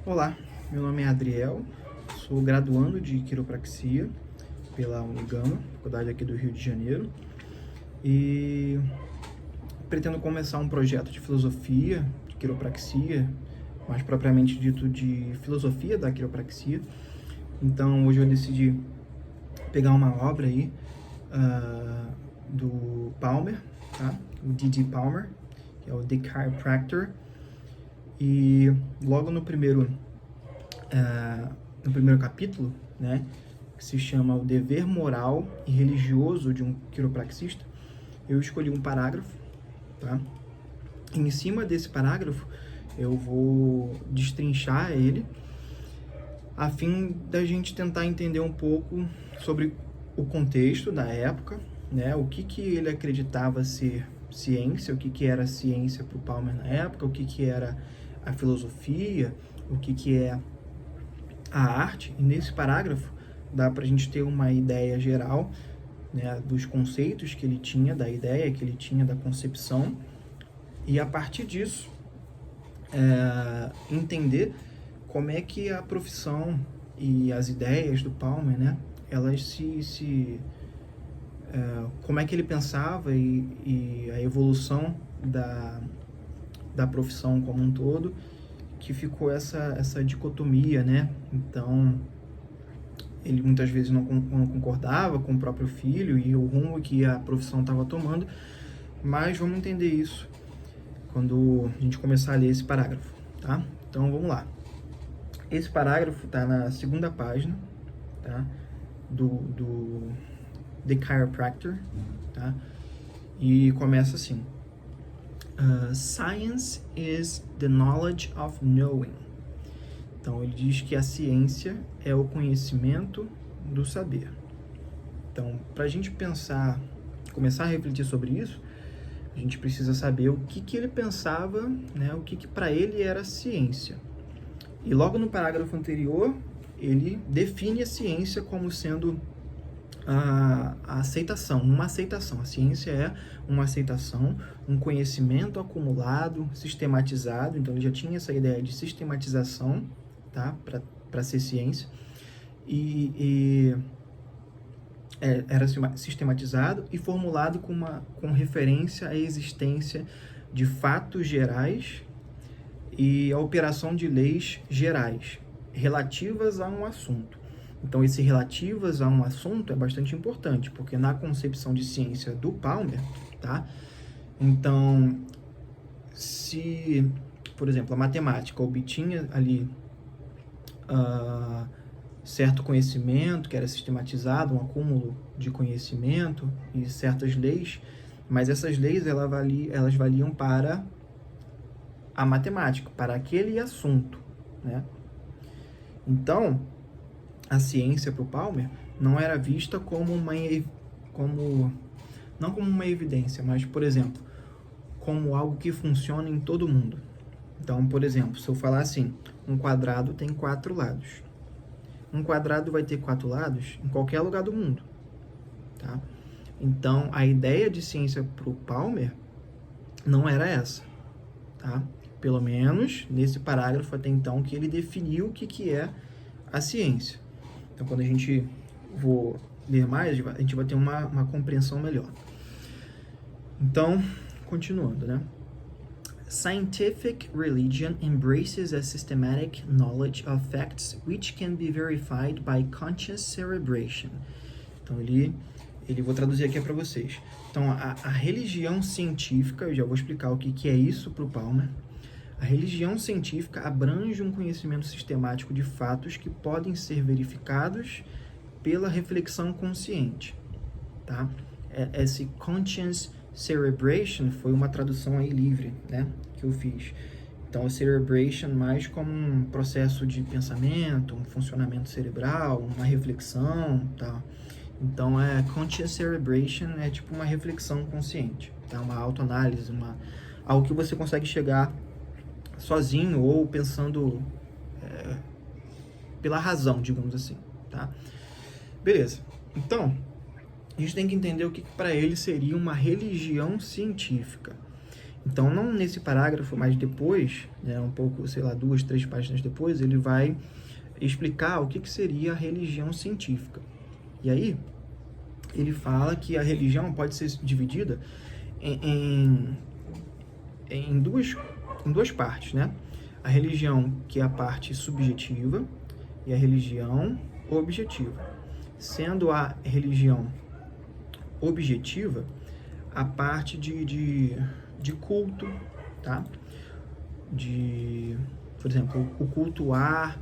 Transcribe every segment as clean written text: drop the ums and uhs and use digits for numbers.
Olá, meu nome é Adriel, sou graduando de quiropraxia pela Unigama, faculdade aqui do Rio de Janeiro, e pretendo começar um projeto de filosofia de quiropraxia, mais propriamente dito de filosofia da quiropraxia. Então hoje eu decidi pegar uma obra aí do Palmer, tá? O D.D. Palmer, que é o The Chiropractor, e logo no primeiro capítulo, né, que se chama O Dever Moral e Religioso de um Quiropraxista, eu escolhi um parágrafo, tá? E em cima desse parágrafo eu vou destrinchar ele a fim da gente tentar entender um pouco sobre o contexto da época, né, o que ele acreditava ser ciência, o que era ciência para o Palmer na época, o que era a filosofia, o que é a arte. E nesse parágrafo dá para a gente ter uma ideia geral, né, dos conceitos que ele tinha, da ideia que ele tinha, da concepção, e a partir disso entender como é que a profissão e as ideias do Palmer, né, elas como é que ele pensava e a evolução da profissão como um todo, que ficou essa dicotomia, né? Então, ele muitas vezes não concordava com o próprio filho e o rumo que a profissão estava tomando, mas vamos entender isso quando a gente começar a ler esse parágrafo, tá? Então, vamos lá. Esse parágrafo está na segunda página, tá? Do The Chiropractor, tá? E começa assim: Science is the knowledge of knowing. Então, ele diz que a ciência é o conhecimento do saber. Então, para a gente pensar, começar a refletir sobre isso, a gente precisa saber o que ele pensava, né, o que para ele era ciência. E logo no parágrafo anterior, ele define a ciência como sendo a aceitação, uma aceitação. A ciência é uma aceitação, um conhecimento acumulado, sistematizado. Então ele já tinha essa ideia de sistematização, tá? Para ser ciência. Era sistematizado e formulado com referência à existência de fatos gerais e a operação de leis gerais relativas a um assunto. Então, esse relativas a um assunto é bastante importante, porque na concepção de ciência do Palmer, tá? Então, se, por exemplo, a matemática obtinha ali certo conhecimento, que era sistematizado, um acúmulo de conhecimento e certas leis, mas essas leis elas valiam para a matemática, para aquele assunto, né? Então, a ciência para o Palmer não era vista não como uma evidência, mas, por exemplo, como algo que funciona em todo mundo. Então, por exemplo, se eu falar assim, um quadrado tem 4 lados. Um quadrado vai ter 4 lados em qualquer lugar do mundo, tá? Então, a ideia de ciência para o Palmer não era essa, tá? Pelo menos nesse parágrafo até então que ele definiu o que é a ciência. Então, quando a gente for ler mais, a gente vai ter uma compreensão melhor. Então, continuando, né? Scientific religion embraces a systematic knowledge of facts which can be verified by conscious cerebration. Então, vou traduzir aqui para vocês. Então, a religião científica, eu já vou explicar o que é isso para o Palmer. A religião científica abrange um conhecimento sistemático de fatos que podem ser verificados pela reflexão consciente, tá? Esse conscious cerebration foi uma tradução aí livre, né, que eu fiz. Então, cerebration mais como um processo de pensamento, um funcionamento cerebral, uma reflexão, tá? Então, conscious cerebration é tipo uma reflexão consciente, tá? Uma autoanálise, algo que você consegue chegar sozinho ou pensando pela razão, digamos assim, tá? Beleza. Então, a gente tem que entender o que para ele seria uma religião científica. Então, não nesse parágrafo, mas depois, né, um pouco, sei lá, 2, 3 páginas depois, ele vai explicar o que seria a religião científica. E aí, ele fala que a religião pode ser dividida em duas partes, né? A religião, que é a parte subjetiva, e a religião objetiva. Sendo a religião objetiva a parte de culto, tá? Por exemplo, o cultuar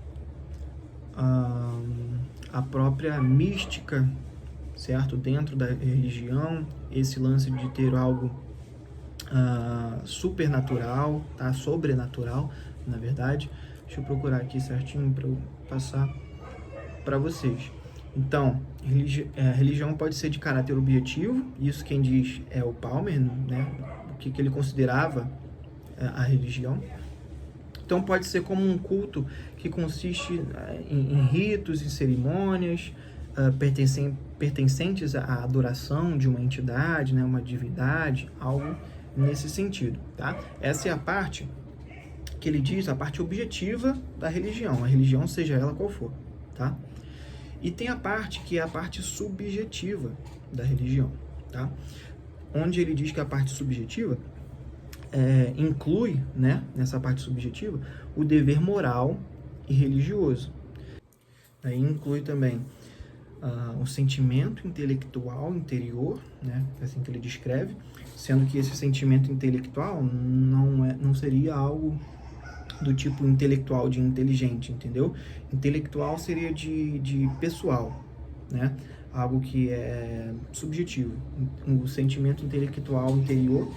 a própria mística, certo? Dentro da religião, esse lance de ter algo supernatural, tá? Sobrenatural, na verdade. Deixa eu procurar aqui certinho para eu passar para vocês. Então, religião pode ser de caráter objetivo, isso quem diz é o Palmer, né? O que ele considerava a religião. Então, pode ser como um culto que consiste em ritos e cerimônias pertencentes à adoração de uma entidade, né? Uma divindade, algo nesse sentido, tá? Essa é a parte que ele diz, a parte objetiva da religião, a religião seja ela qual for, tá? E tem a parte que é a parte subjetiva da religião, tá? Onde ele diz que a parte subjetiva inclui, né, nessa parte subjetiva, o dever moral e religioso. Aí inclui também o sentimento intelectual interior, né, assim que ele descreve, sendo que esse sentimento intelectual não seria algo do tipo intelectual de inteligente, entendeu? Intelectual seria de pessoal, né? Algo que é subjetivo. O sentimento intelectual interior,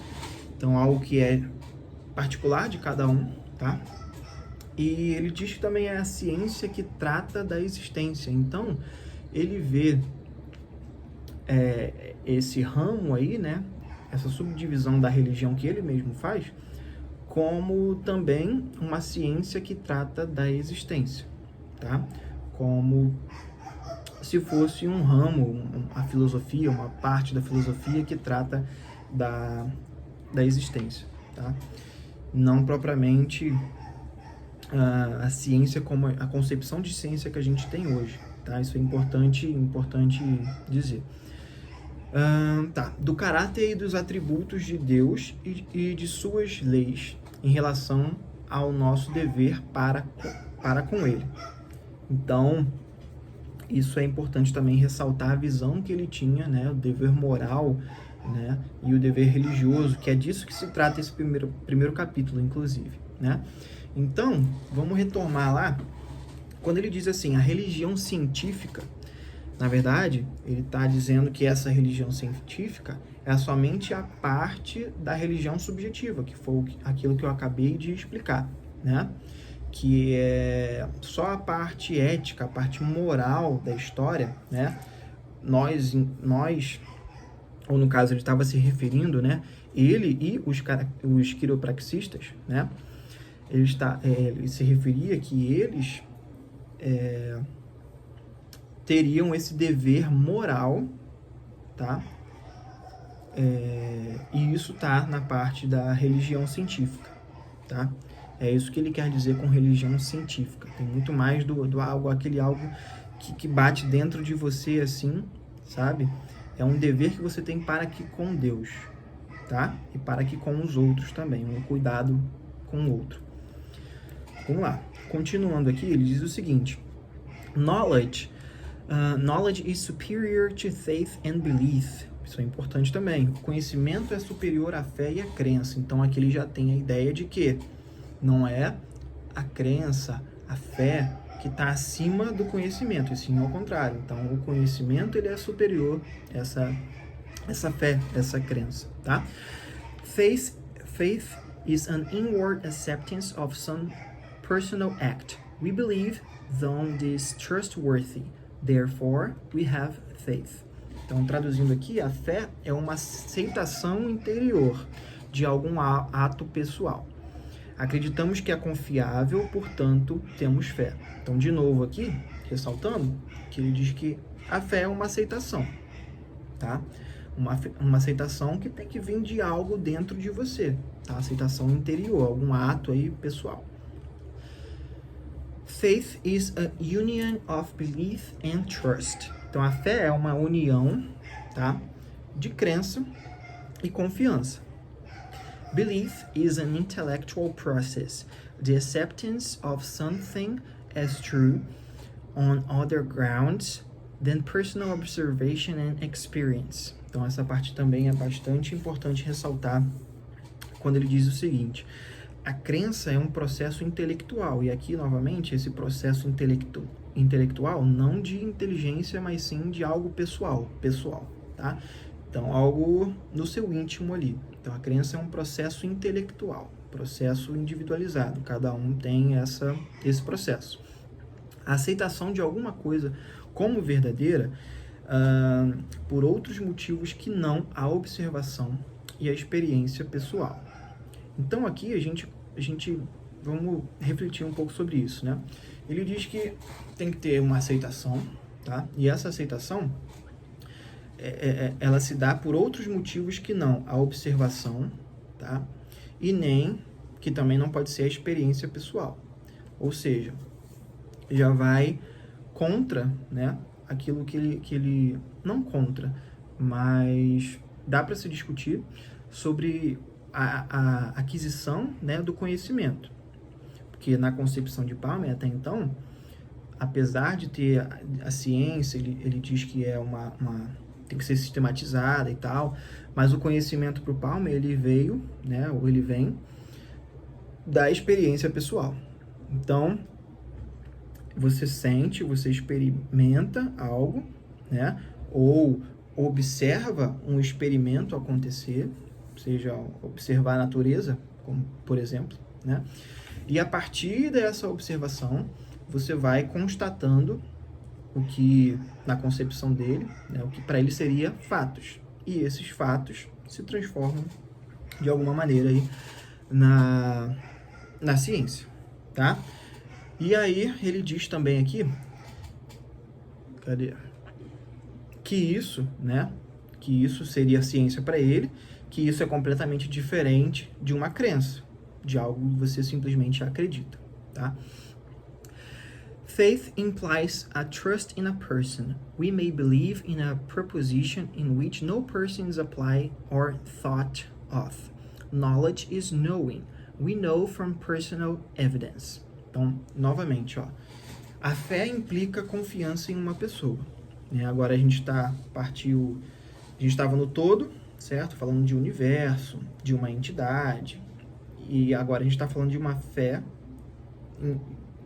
então algo que é particular de cada um, tá? E ele diz que também é a ciência que trata da existência. Então, ele vê esse ramo aí, né? Essa subdivisão da religião que ele mesmo faz, como também uma ciência que trata da existência, tá? Como se fosse um ramo, a filosofia, uma parte da filosofia que trata da existência, tá? Não propriamente a ciência como a concepção de ciência que a gente tem hoje, tá? Isso é importante dizer. Tá. Do caráter e dos atributos de Deus e de suas leis em relação ao nosso dever para com Ele. Então, isso é importante também ressaltar a visão que ele tinha, né, o dever moral, né, e o dever religioso, que é disso que se trata esse primeiro capítulo, inclusive, né? Então, vamos retomar lá, quando ele diz assim, a religião científica, na verdade, ele está dizendo que essa religião científica é somente a parte da religião subjetiva, que foi aquilo que eu acabei de explicar, né? Que é só a parte ética, a parte moral da história, né? Nós ou no caso ele estava se referindo, né? Ele e os quiropraxistas, né? Ele se referia que eles teriam esse dever moral, tá? E isso tá na parte da religião científica, tá? É isso que ele quer dizer com religião científica. Tem muito mais do algo, aquele algo que bate dentro de você, assim, sabe? É um dever que você tem para que com Deus, tá? E para que com os outros também, um cuidado com o outro. Vamos lá. Continuando aqui, ele diz o seguinte: Knowledge is superior to faith and belief. Isso é importante também. O conhecimento é superior à fé e à crença. Então, aqui ele já tem a ideia de que não é a crença, a fé que está acima do conhecimento, e sim ao contrário. Então, o conhecimento ele é superior a essa fé, essa crença, tá? Faith is an inward acceptance of some personal act. We believe, though this trustworthy. Therefore, we have faith. Então, traduzindo aqui, a fé é uma aceitação interior de algum ato pessoal. Acreditamos que é confiável, portanto, temos fé. Então, de novo aqui, ressaltando, que ele diz que a fé é uma aceitação, tá? Uma aceitação que tem que vir de algo dentro de você, tá? Aceitação interior, algum ato aí pessoal. Faith is a union of belief and trust. Então, a fé é uma união, tá, de crença e confiança. Belief is an intellectual process, the acceptance of something as true on other grounds than personal observation and experience. Então, essa parte também é bastante importante ressaltar quando ele diz o seguinte: a crença é um processo intelectual, e aqui, novamente, esse processo intelectual não de inteligência, mas sim de algo pessoal, tá? Então, algo no seu íntimo ali. Então, a crença é um processo intelectual, processo individualizado, cada um tem esse processo. A aceitação de alguma coisa como verdadeira por outros motivos que não a observação e a experiência pessoal. Então, aqui a gente vamos refletir um pouco sobre isso, né? Ele diz que tem que ter uma aceitação, tá? E essa aceitação, ela se dá por outros motivos que não a observação, tá? E nem, que também não pode ser a experiência pessoal. Ou seja, já vai contra, né? Aquilo que ele não contra, mas dá para se discutir sobre a aquisição, né, do conhecimento. Porque na concepção de Palmer, até então, apesar de ter a ciência, ele diz que é tem que ser sistematizada e tal, mas o conhecimento para o Palmer, ele veio, né, ou ele vem da experiência pessoal. Então, você sente, você experimenta algo, né, ou observa um experimento acontecer, seja observar a natureza, como por exemplo, né? E a partir dessa observação, você vai constatando o que, na concepção dele, né, o que para ele seria fatos. E esses fatos se transformam, de alguma maneira, aí, na ciência, tá? E aí, ele diz também aqui, que isso, né, que isso seria ciência para ele, que isso é completamente diferente de uma crença, de algo que você simplesmente acredita, tá? Faith implies a trust in a person. We may believe in a proposition in which no person is applied or thought of. Knowledge is knowing. We know from personal evidence. Então, novamente, ó, a fé implica confiança em uma pessoa, né? Agora a gente estava no todo, certo? Falando de universo, de uma entidade, e agora a gente está falando de uma fé,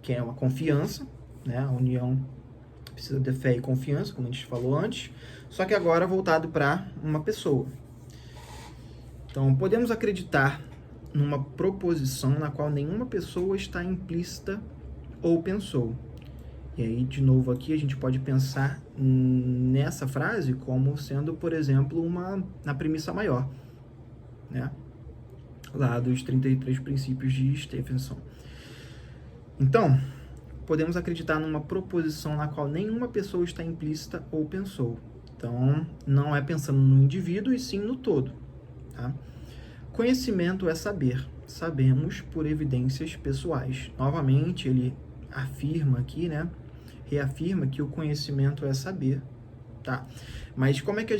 que é uma confiança, né? A união precisa ter fé e confiança, como a gente falou antes, só que agora voltado para uma pessoa. Então, podemos acreditar numa proposição na qual nenhuma pessoa está implícita ou pensou. E aí, de novo, aqui a gente pode pensar nessa frase como sendo, por exemplo, na premissa maior, né? Lá dos 33 princípios de Stephenson. Então, podemos acreditar numa proposição na qual nenhuma pessoa está implícita ou pensou. Então, não é pensando no indivíduo e sim no todo, tá? Conhecimento é saber. Sabemos por evidências pessoais. Novamente, ele afirma aqui, né? Reafirma que o conhecimento é saber, tá? Mas como é que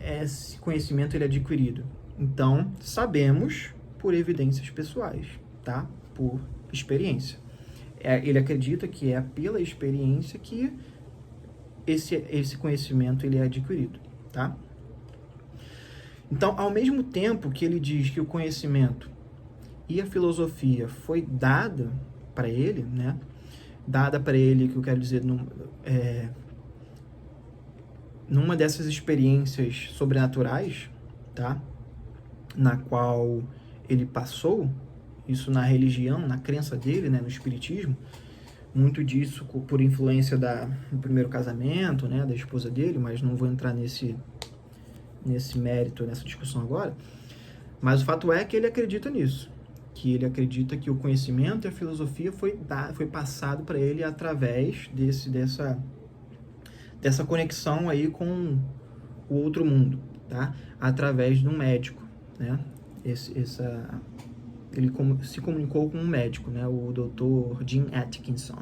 esse conhecimento ele é adquirido? Então, sabemos por evidências pessoais, tá? Por experiência. Ele acredita que é pela experiência que esse conhecimento ele é adquirido, tá? Então, ao mesmo tempo que ele diz que o conhecimento e a filosofia foi dada para ele, né? Dada para ele, que eu quero dizer, numa dessas experiências sobrenaturais, tá? Na qual ele passou, isso na religião, na crença dele, né? No espiritismo, muito disso por influência do primeiro casamento, né? Da esposa dele, mas não vou entrar nesse mérito, nessa discussão agora. Mas o fato é que ele acredita nisso, que ele acredita que o conhecimento e a filosofia foi passado para ele através dessa conexão aí com o outro mundo, tá? Através de um médico, né? Ele se comunicou com um médico, né, o Dr. Jim Atkinson.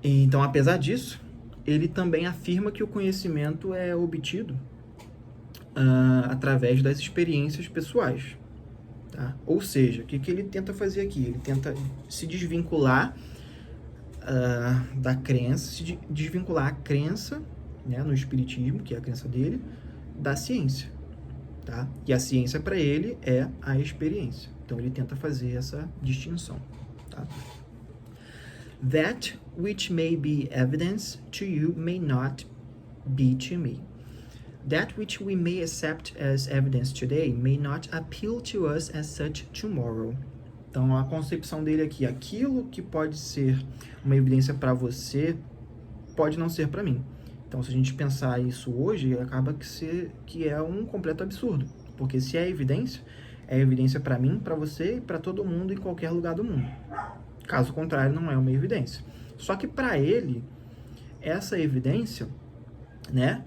Então, apesar disso, ele também afirma que o conhecimento é obtido através das experiências pessoais. Tá? Ou seja, o que ele tenta fazer aqui? Ele tenta se desvincular da crença, desvincular a crença, né, no espiritismo, que é a crença dele, da ciência. Tá? E a ciência para ele é a experiência. Então ele tenta fazer essa distinção. Tá? That which may be evidence to you may not be to me. That which we may accept as evidence today may not appeal to us as such tomorrow. Então a concepção dele aqui, aquilo que pode ser uma evidência para você pode não ser para mim. Então se a gente pensar isso hoje, acaba que é um completo absurdo, porque se é evidência para mim, para você e para todo mundo em qualquer lugar do mundo. Caso contrário, não é uma evidência. Só que para ele, essa evidência, né?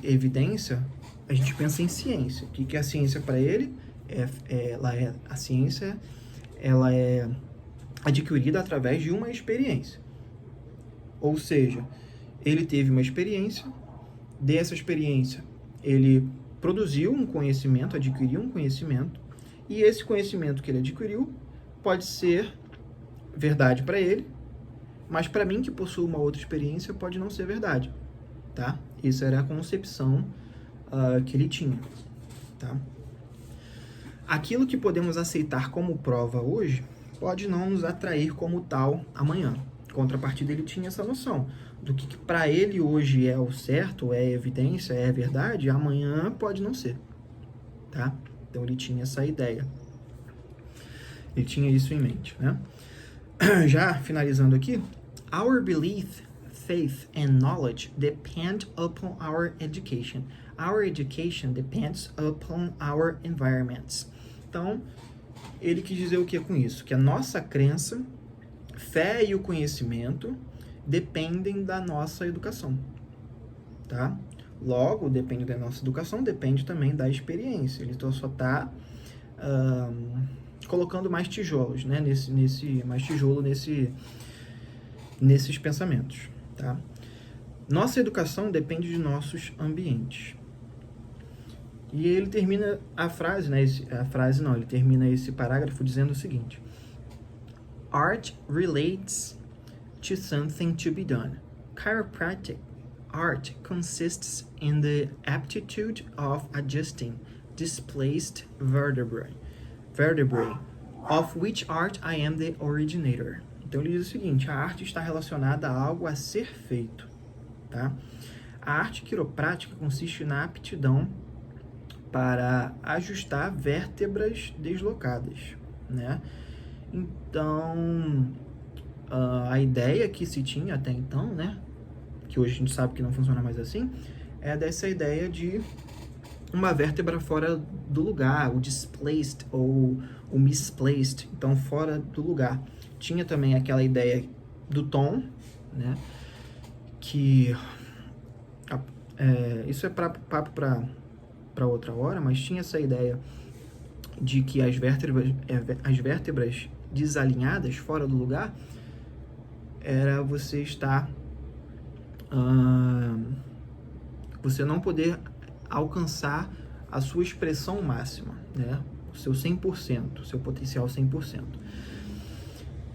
Evidência, a gente pensa em ciência. O que é a ciência para ele? A ciência, ela é adquirida através de uma experiência. Ou seja, ele teve uma experiência, dessa experiência ele produziu um conhecimento, adquiriu um conhecimento, e esse conhecimento que ele adquiriu pode ser verdade para ele, mas para mim que possuo uma outra experiência pode não ser verdade, tá? Isso era a concepção que ele tinha, tá? Aquilo que podemos aceitar como prova hoje pode não nos atrair como tal amanhã. Contrapartida, ele tinha essa noção do que para ele hoje é o certo, é evidência, é verdade, amanhã pode não ser, tá? Então ele tinha essa ideia. Ele tinha isso em mente, né? Já finalizando aqui, our belief, faith and knowledge depend upon our education. Our education depends upon our environments. Então, ele quis dizer o que com isso? Que a nossa crença, fé e o conhecimento dependem da nossa educação, tá? Logo, depende da nossa educação, depende também da experiência. Ele só está colocando mais tijolos, né? Mais tijolo nesses pensamentos, tá? Nossa educação depende de nossos ambientes. E ele termina a frase, né? Ele termina esse parágrafo dizendo o seguinte: Art relates to something to be done. Chiropractic art consists in the aptitude of adjusting displaced vertebrae, of which art I am the originator. Então ele diz o seguinte: a arte está relacionada a algo a ser feito, tá? A arte quiroprática consiste na aptidão para ajustar vértebras deslocadas, né? Então, a ideia que se tinha até então, né, que hoje a gente sabe que não funciona mais assim, é dessa ideia de uma vértebra fora do lugar, o displaced ou o misplaced, então fora do lugar. Tinha também aquela ideia do tom, né, que isso é papo para outra hora, mas tinha essa ideia de que as vértebras desalinhadas, fora do lugar, era você estar... você não poder alcançar a sua expressão máxima, né? O seu 100%, o seu potencial 100%.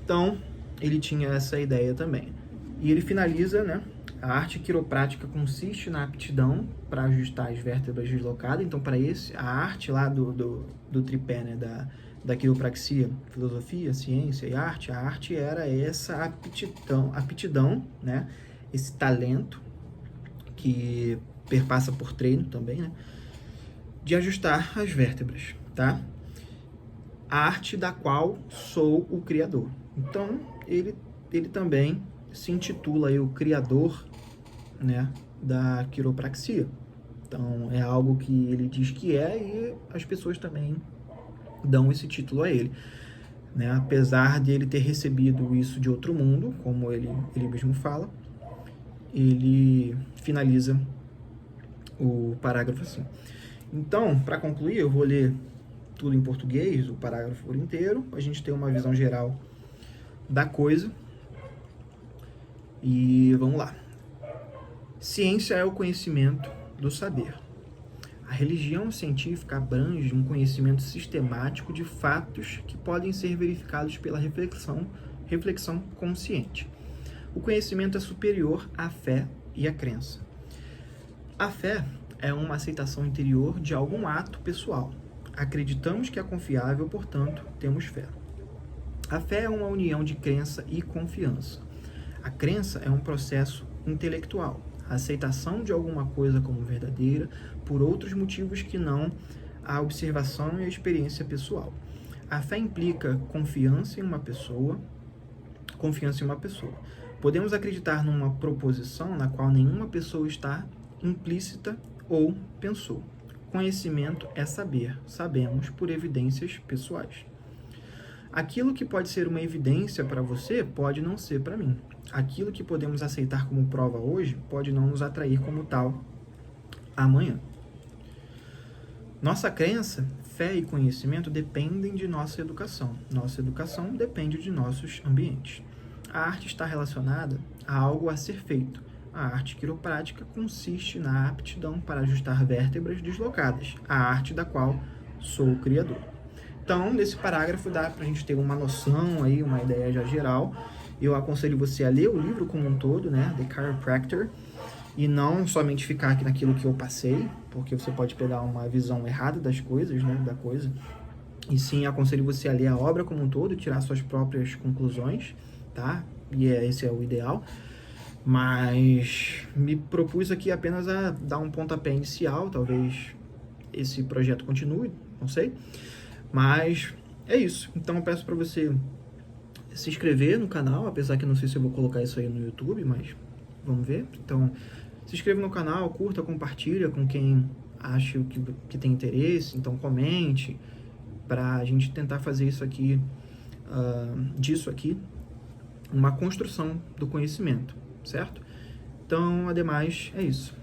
Então, ele tinha essa ideia também. E ele finaliza, né? A arte quiroprática consiste na aptidão para ajustar as vértebras deslocadas. Então, para a arte lá do tripé, né, da quiropraxia, filosofia, ciência e arte, a arte era essa aptidão, né, esse talento que perpassa por treino também, né, de ajustar as vértebras, tá? A arte da qual sou o criador. Então, ele também se intitula aí o criador, né, da quiropraxia. Então, é algo que ele diz que é, e as pessoas também dão esse título a ele, né? Apesar de ele ter recebido isso de outro mundo, como ele mesmo fala, ele finaliza o parágrafo assim. Então, para concluir, eu vou ler tudo em português, o parágrafo por inteiro, a gente tem uma visão geral da coisa. E vamos lá. Ciência é o conhecimento do saber. A religião científica abrange um conhecimento sistemático de fatos que podem ser verificados pela reflexão consciente. O conhecimento é superior à fé e à crença. A fé é uma aceitação interior de algum ato pessoal. Acreditamos que é confiável, portanto, temos fé. A fé é uma união de crença e confiança. A crença é um processo intelectual, a aceitação de alguma coisa como verdadeira por outros motivos que não a observação e a experiência pessoal. A fé implica confiança em uma pessoa. Podemos acreditar numa proposição na qual nenhuma pessoa está implícita ou pensou. Conhecimento é saber. Sabemos por evidências pessoais. Aquilo que pode ser uma evidência para você pode não ser para mim. Aquilo que podemos aceitar como prova hoje pode não nos atrair como tal amanhã. Nossa crença, fé e conhecimento dependem de nossa educação. Nossa educação depende de nossos ambientes. A arte está relacionada a algo a ser feito. A arte quiroprática consiste na aptidão para ajustar vértebras deslocadas, a arte da qual sou o criador. Então, nesse parágrafo dá para a gente ter uma noção, aí, uma ideia já geral. Eu aconselho você a ler o livro como um todo, né, The Chiropractor, e não somente ficar aqui naquilo que eu passei, porque você pode pegar uma visão errada das coisas, né, da coisa. E sim, aconselho você a ler a obra como um todo e tirar suas próprias conclusões, tá? E esse é o ideal. Mas me propus aqui apenas a dar um pontapé inicial, talvez esse projeto continue, não sei. Mas é isso. Então eu peço para você se inscrever no canal, apesar que não sei se eu vou colocar isso aí no YouTube, mas vamos ver. Então se inscreva no canal, curta, compartilha com quem acha que tem interesse. Então comente para a gente tentar fazer isso aqui, disso aqui, uma construção do conhecimento, certo? Então, ademais, é isso.